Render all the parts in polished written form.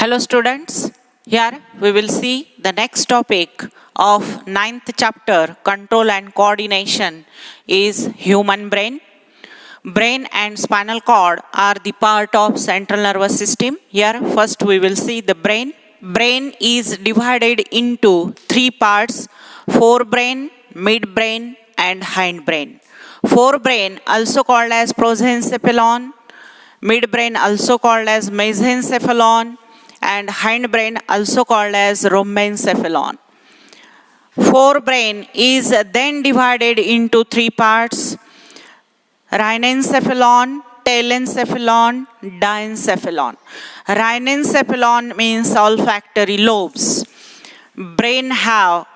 Hello students, here we will see the next topic of 9th chapter, Control and Coordination, is human brain. Brain and spinal cord are the part of central nervous system. Here first we will see the brain. Brain is divided into three parts: forebrain, midbrain and hindbrain. Forebrain, also called as prosencephalon, midbrain also called as mesencephalon, and hindbrain also called as rhombencephalon. Forebrain is then divided into three parts: rhinencephalon, telencephalon, diencephalon. Rhinencephalon means olfactory lobes. Brain have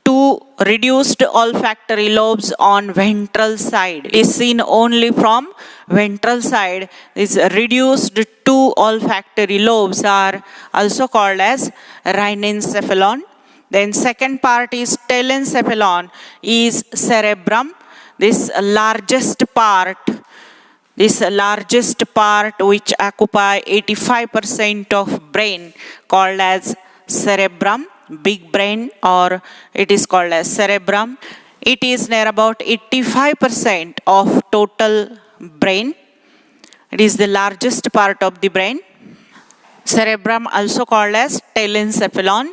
two reduced olfactory lobes on ventral side. It is seen only from ventral side. These reduced two olfactory lobes are also called as rhinencephalon. Then second part is telencephalon, is cerebrum. This largest part which occupy 85% of brain, called as cerebrum, big brain, or it is called as cerebrum. It is near about 85% of total brain. It is the largest part of the brain. Cerebrum also called as telencephalon.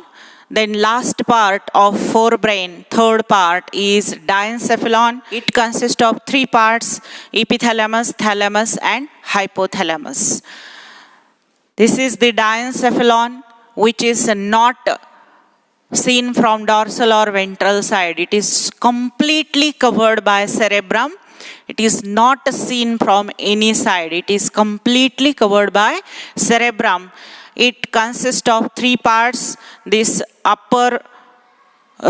Then last part of forebrain, third part, is diencephalon. It consists of three parts: epithalamus, thalamus and hypothalamus. This is the diencephalon, which is not seen from dorsal or ventral side. It is completely covered by cerebrum. It is not seen from any side. It is completely covered by cerebrum. It consists of three parts: this upper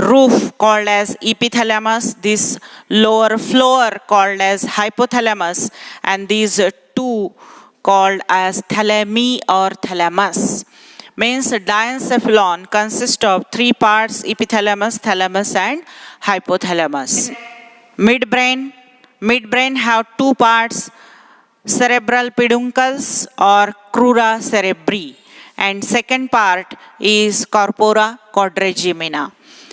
roof called as epithalamus, this lower floor called as hypothalamus, and these two called as thalami or thalamus. Means diencephalon consists of three parts: epithalamus, thalamus and hypothalamus. Midbrain have two parts: cerebral peduncles or crura cerebri, and second part is corpora quadrigemina.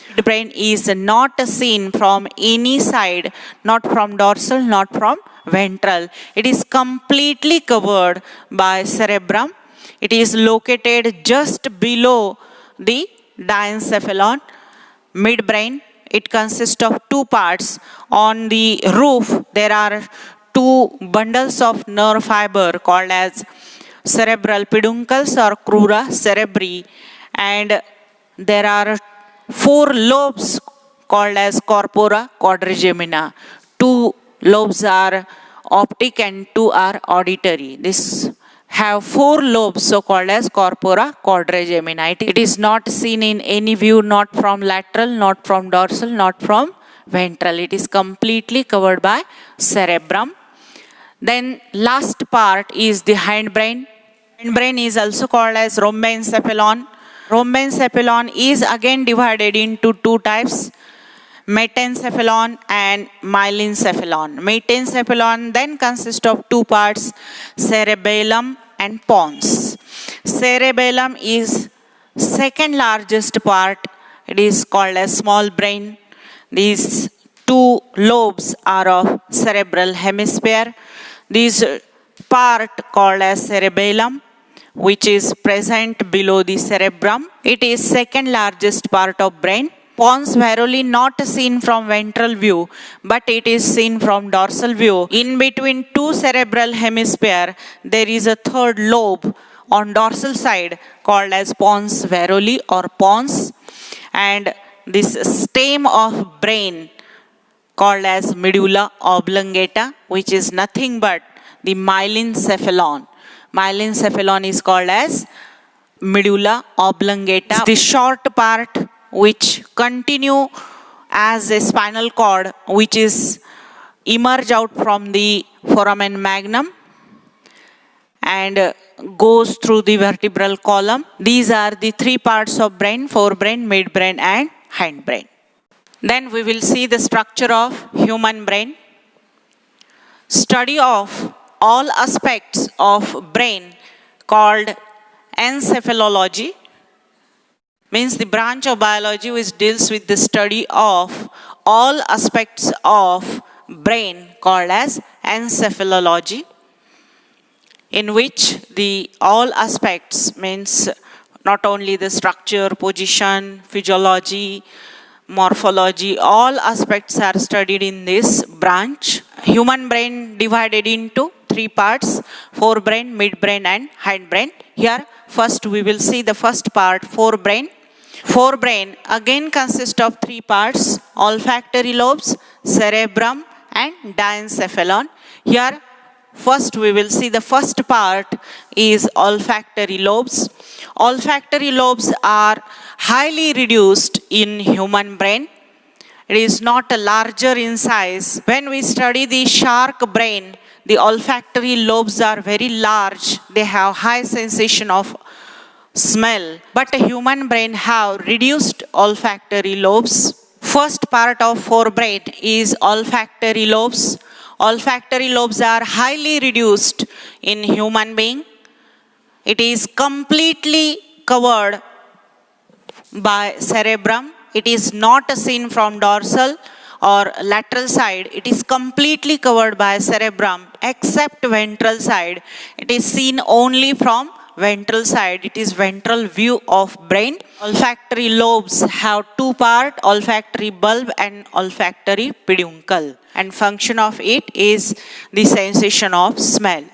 Midbrain is not seen from any side, not from dorsal, not from ventral. It is completely covered by cerebrum. It is located just below the diencephalon. Midbrain, it consists of two parts. On the roof, there are two bundles of nerve fiber called as cerebral peduncles or crura cerebri, and there are four lobes called as corpora quadrigemina. Two lobes are optic and two are auditory. This have four lobes, so called as corpora quadrigemina. It is not seen in any view, not from lateral, not from dorsal, not from ventral. It is completely covered by cerebrum. Then last part is the hindbrain. Hindbrain is also called as rhombencephalon. Rhombencephalon is again divided into two types: metencephalon and myelencephalon. Metencephalon then consists of two parts: cerebellum and pons. Cerebellum is second largest part. It is called as small brain. These two lobes are of cerebral hemisphere. This part called as cerebellum, which is present below the cerebrum, it is second largest part of brain. Pons verily not seen from ventral view, but it is seen from dorsal view. In between two cerebral hemisphere, there is a third lobe on dorsal side called as pons veruli or pons, and this stem of brain called as medulla oblongata, which is nothing but the myelencephalon. Myelencephalon is called as medulla oblongata. The short part which continue as a spinal cord, which is emerge out from the foramen magnum and goes through the vertebral column. These are the three parts of brain: forebrain, midbrain and hindbrain. Then we will see the structure of human brain. Study of all aspects of brain called encephalology, means the branch of biology which deals with the study of all aspects of brain called as encephalology, in which the all aspects means not only the structure, position, physiology, morphology, all aspects are studied in this branch. Human brain divided into three parts: forebrain, midbrain and hindbrain. Here first we will see the first part, forebrain. Forebrain again consists of three parts: olfactory lobes, cerebrum and diencephalon. Here first we will see the first part is olfactory lobes. Olfactory lobes are highly reduced in human brain. It is not larger in size. When we study the shark brain, the olfactory lobes are very large. They have high sensation of smell. But a human brain have reduced olfactory lobes. First part of forebrain is olfactory lobes. Olfactory lobes are highly reduced in human being. It is completely covered by cerebrum. It is not seen from dorsal or lateral side. It is completely covered by cerebrum except ventral side. It is seen only from ventral side. It is ventral view of brain. Olfactory lobes have two parts: olfactory bulb and olfactory peduncle. And function of it is the sensation of smell.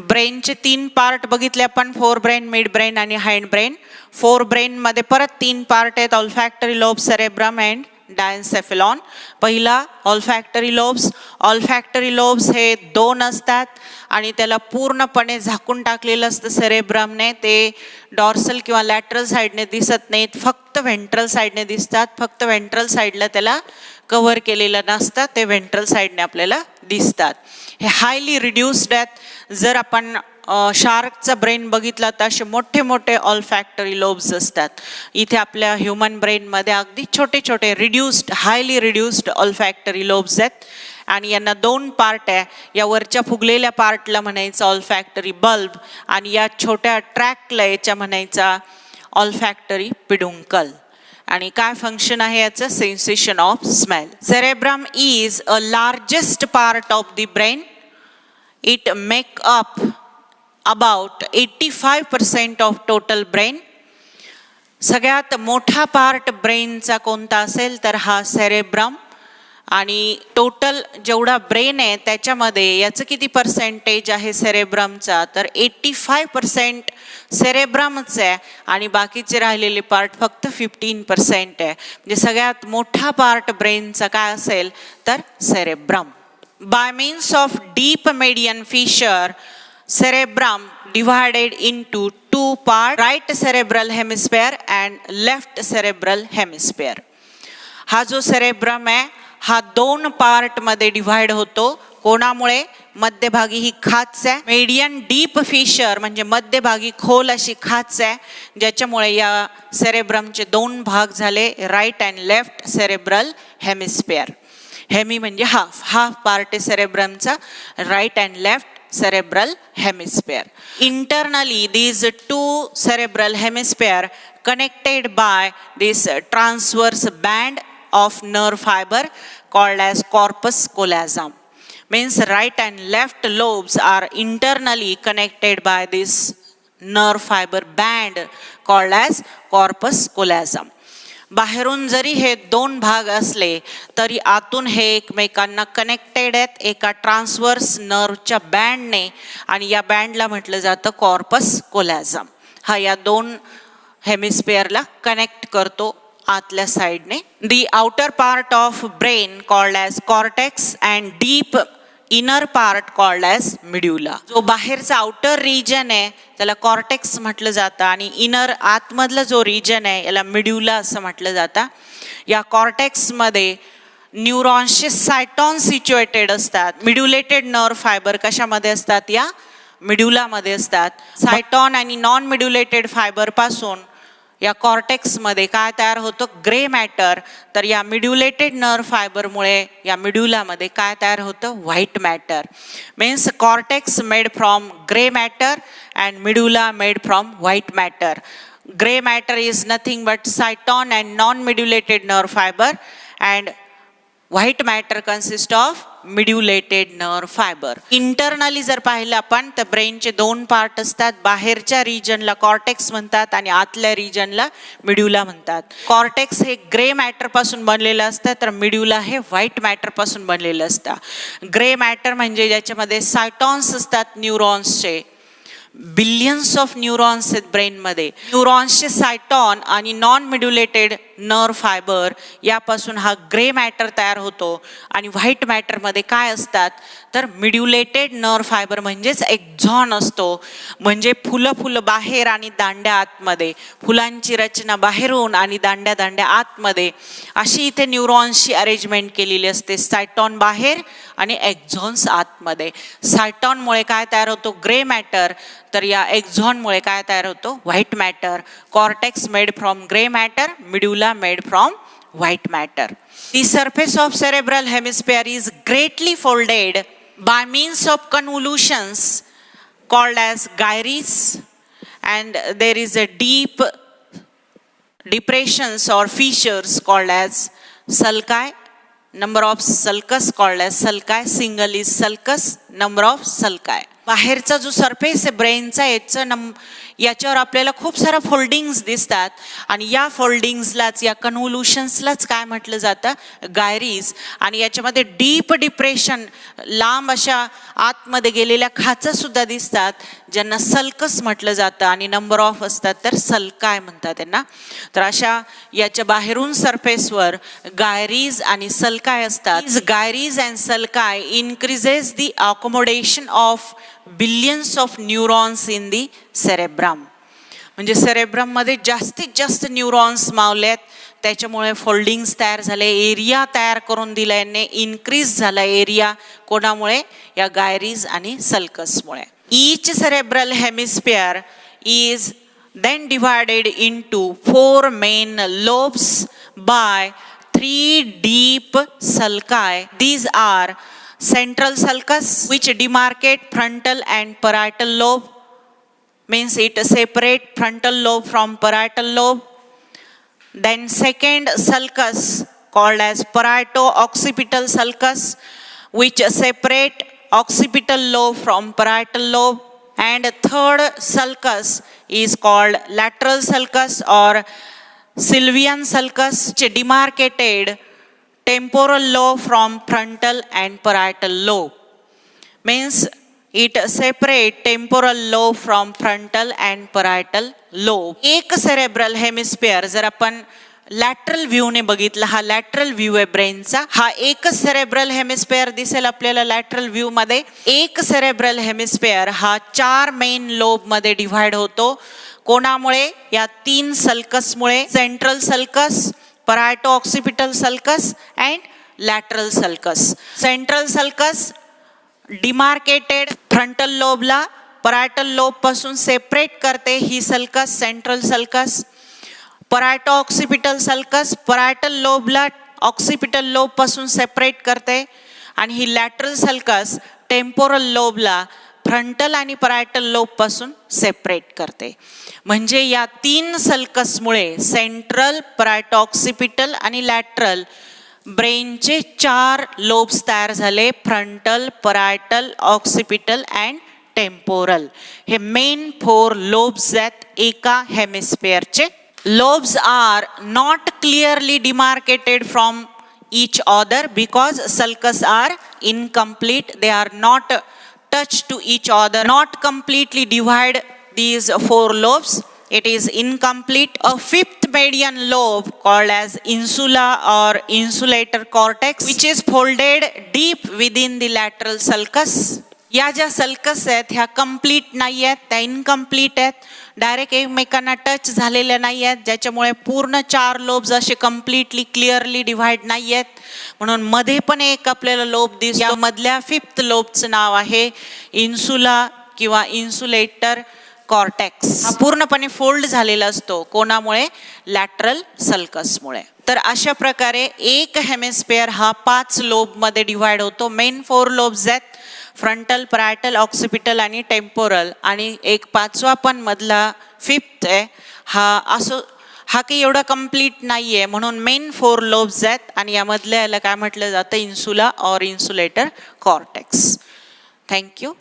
ब्रेनचे तीन part बघितले आपण, forebrain, midbrain आणि हाइंडब्रेन. Forebrain मध्ये परत तीन part आहेत: ऑल्फॅक्टरी lobe, cerebrum and डायन्सेफेलॉन. पहिला ऑल्फॅक्टरी lobes. ऑल्फॅक्टरी lobes हे दोन असतात आणि त्याला पूर्णपणे झाकून टाकलेलं असतं सेरेब्रमने. ते डॉर्सल किंवा लॅटरल साईडने दिसत नाहीत, फक्त व्हेंट्रल साईडने दिसतात. फक्त व्हेंट्रल साईडला त्याला कव्हर केलेलं नसतं, ते व्हेंट्रल साईडने आपल्याला दिसतात. हे हायली रिड्यूस्ड आहेत. जर आपण शार्कचा ब्रेन बघितला तर असे मोठे मोठे ऑल्फॅक्टरी लोब्स असतात. इथे आपल्या ह्युमन ब्रेनमध्ये अगदी छोटे छोटे रिड्यूस्ड, हायली रिड्यूस्ड ऑल्फॅक्टरी लोब्स आहेत. आणि यांना दोन पार्ट आहे. या वरच्या फुगलेल्या पार्टला म्हणायचं ऑल्फॅक्टरी बल्ब आणि या छोट्या ट्रॅकला याच्या म्हणायचा ऑल्फॅक्टरी पिडुंकल. आणि काय फंक्शन आहे याचं? Sensation of smell. Cerebrum is a largest part of the brain. It make up about 85% of total brain. सगळ्यात मोठा पार्ट ब्रेनचा कोणता असेल तर हा सेरेब्रम. आणि टोटल जेवढा ब्रेन आहे त्याच्यामध्ये याचं किती पर्सेंटेज आहे सेरेब्रमचा? तर 85% सेरेब्रमच आहे आणि बाकीचे राहिलेले पार्ट फक्त 15% आहे. म्हणजे सगळ्यात मोठा पार्ट ब्रेनचा काय असेल तर cerebrum. By means of deep median fissure, cerebrum divided into two parts: right cerebral hemisphere and left cerebral hemisphere. हा जो सेरेब्रम आहे हा दोन पार्ट मध्ये डिवाइड होतो. कोणामुळे? मध्यभागी ही खाच आहे, मेडियन डीप फिशर म्हणजे मध्यभागी खोल अशी खाच आहे, ज्याच्यामुळे या सेरेब्रमचे दोन भाग झाले, right and left cerebral hemisphere. Hemi म्हणजे हाफ, हाफ पार्ट आहे सेरेब्रमचा, right and left cerebral hemisphere. Internally, these two cerebral hemisphere connected by this transverse band of nerve fiber called as corpus callosum. Means right and left lobes are internally connected by this nerve fiber band called as corpus callosum. बाहेरून जरी हे दोन भाग असले तरी आतून हे एकमेकांना connected आहेत एका transverse नर्वच्या बँडने, आणि या बँडला म्हटलं जातं कॉर्पस कोलॅझम. हा या दोन हेमिस्फिअरला कनेक्ट करतो आतल्या साईडने. The outer part of brain called as cortex and deep inner part called as medulla. जो बाहेरचा आउटर रिजन आहे त्याला कॉर्टेक्स म्हटलं जातं आणि इनर आतमधला जो रिजन आहे याला मिड्युला असं म्हटलं जातं. या कॉर्टेक्समध्ये न्यूरॉन्सचे सायटॉन सिच्युएटेड असतात. मिड्युलेटेड नर्व फायबर कशामध्ये असतात? या मिड्युलामध्ये असतात. सायटॉन आणि नॉन मिड्युलेटेड फायबर पासून या कॉर्टेक्समध्ये काय तयार होतं, ग्रे मॅटर. तर या मिड्युलेटेड नर्व फायबरमुळे या मिड्युलामध्ये काय तयार होतं, white matter. Means cortex made from grey matter and medulla made from white matter. Gray matter is nothing but cyton and non-modulated nerve fiber, and white matter consists of medullated nerve fibre. Internally जर पाहिलं आपण तर ब्रेनचे दोन part असतात. बाहेरच्या रिजनला cortex म्हणतात आणि आतल्या रिजनला मिड्युला म्हणतात. कॉर्टेक्स हे ग्रे मॅटर पासून बनलेलं असतं, तर मिड्युला हे व्हाईट मॅटर पासून बनलेलं असतं. ग्रे मॅटर म्हणजे ज्याच्यामध्ये सायटॉन्स असतात न्यूरॉन्सचे. बिलियन्स ऑफ न्यूरॉन्स आहेत ब्रेनमध्ये. न्यूरॉन्सचे सायटॉन आणि नॉन मिड्युलेटेड नर्व फायबर यापासून हा ग्रे मॅटर तयार होतो. आणि व्हाईट मॅटरमध्ये काय असतात तर मिड्युलेटेड नर्व फायबर म्हणजेच एक्झॉन असतो. म्हणजे फुलं बाहेर आणि दांड्या आतमध्ये, फुलांची रचना बाहेरून आणि दांड्या आतमध्ये, अशी इथे न्यूरॉन्सची अरेंजमेंट केलेली असते. सायटॉन बाहेर आणि एक्झॉन्स आतमध्ये. सायटॉनमुळे काय तयार होतो, ग्रे मॅटर. तर या एक्झॉनमुळे काय तयार होतो, white matter. Cortex made from grey matter, medulla made from white matter. The surface of cerebral hemisphere is greatly folded by means of convolutions called as gyres, and there is a deep depressions or fissures called as sulci. Number of sulcus called as sulci. Single is sulcus, number of sulci. बाहेरचा जो surface आहे ब्रेनचा, याच्यावर आपल्याला खूप सारा foldings दिसतात. आणि या फोल्डिंग्सलाच, या कन्व्होल्युशन्सलाच काय म्हटलं जातं, गायरीज. आणि याच्यामध्ये डीप डिप्रेशन, लांब अशा आतमध्ये गेलेल्या खाचा सुद्धा दिसतात, ज्यांना सल्कस म्हटलं जातं. आणि नंबर ऑफ असतात तर सल्काय म्हणतात त्यांना. तर अशा याच्या बाहेरून सरफेसवर गायरीज आणि सल्काय असतात. गायरीज and sulci increases the accommodation of billions of neurons in the cerebrum. म्हणजे सेरेब्रममध्ये जास्तीत जास्त न्यूरॉन्स मावलेत, त्याच्यामुळे फोल्डिंग्स तयार झाले, एरिया तयार करून दिला यांनी, इन्क्रीज झाला एरिया. कोणामुळे, या गायरीज आणि सल्कसमुळे. Each cerebral hemisphere is then divided into 4 main lobes by 3 deep sulci. These are central sulcus, which demarcate frontal and parietal lobe, means it separate frontal lobe from parietal lobe. Then second sulcus called as parieto-occipital sulcus, which separate occipital lobe from parietal lobe. And third sulcus is called lateral sulcus or sylvian sulcus, which demarcated temporal lobe from frontal and parietal lobe. Means it separate temporal lobe from frontal and parietal lobe. एक cerebral hemisphere जर आपण lateral व्ह्यूने बघितला, हा lateral view आहे ब्रेनचा. हा एकच cerebral hemisphere दिसेल आपल्याला लॅटरल व्ह्यू मध्ये. एक सेरेब्रल हेमिस्फिअर हा 4 मेन लोब मध्ये डिव्हाइड होतो. कोणामुळे, या 3 सल्कसमुळे. Central sulcus, parieto occipital sulcus and lateral sulcus. Central sulcus demarcated frontal लोबला परायटल लोब पासून सेपरेट करते ही sulcus, central sulcus. Parieto occipital sulcus parietal लोबला ऑक्सिपिटल लोब पासून सेपरेट करते. आणि ही लॅटरल सल्कस टेम्पोरल लोबला फ्रंटल आणि परायटल लोब पासून सेपरेट करते. म्हणजे या 3 सल्कसमुळे सेंट्रल, परायटो ऑक्सिपिटल आणि लॅटरल ब्रेनचे 4 लोब्स तयार झाले. Frontal, parietal, occipital and temporal. Hey main 4 lobes आहेत एका हेमिस्फिअरचे. Lobes are not clearly demarcated from each other because sulcus are incomplete. They are not touched to each other, not completely divide these 4 lobes. It is incomplete. A 5th median lobe called as insula or insulator cortex, which is folded deep within the lateral sulcus. या ज्या sulcus आहेत ह्या complete नाही आहेत, त्या incomplete आहेत, direct एकमेकांना touch झालेल्या नाही आहेत, ज्याच्यामुळे पूर्ण 4 लोब्स असे कम्प्लिटली क्लिअरली डिव्हाइड नाही आहेत. म्हणून मध्ये पण एक आपल्याला लोब दिसतो. या मधल्या 5th लोबचं नाव आहे इन्सुला किंवा इन्सुलेटर कॉर्टेक्स हा पूर्णपणे फोल्ड झालेला असतो. कोणामुळे? लॅटरल सल्कसमुळे. तर अशा प्रकारे एक हेमिस्फिअर हा 5 लोबमध्ये डिव्हाइड होतो. मेन 4 लोब्स आहेत, फ्रंटल, पॅरायटल, ऑक्सिपिटल आणि टेम्पोरल. आणि एक 5वा पण मधला 5th आहे हा काही एवढा कम्प्लीट नाही आहे, म्हणून मेन 4 लोब्स आहेत आणि यामधल्या याला काय म्हटलं जातं? इन्सुला ऑर इन्सुलेटर कॉर्टेक्स. थँक्यू.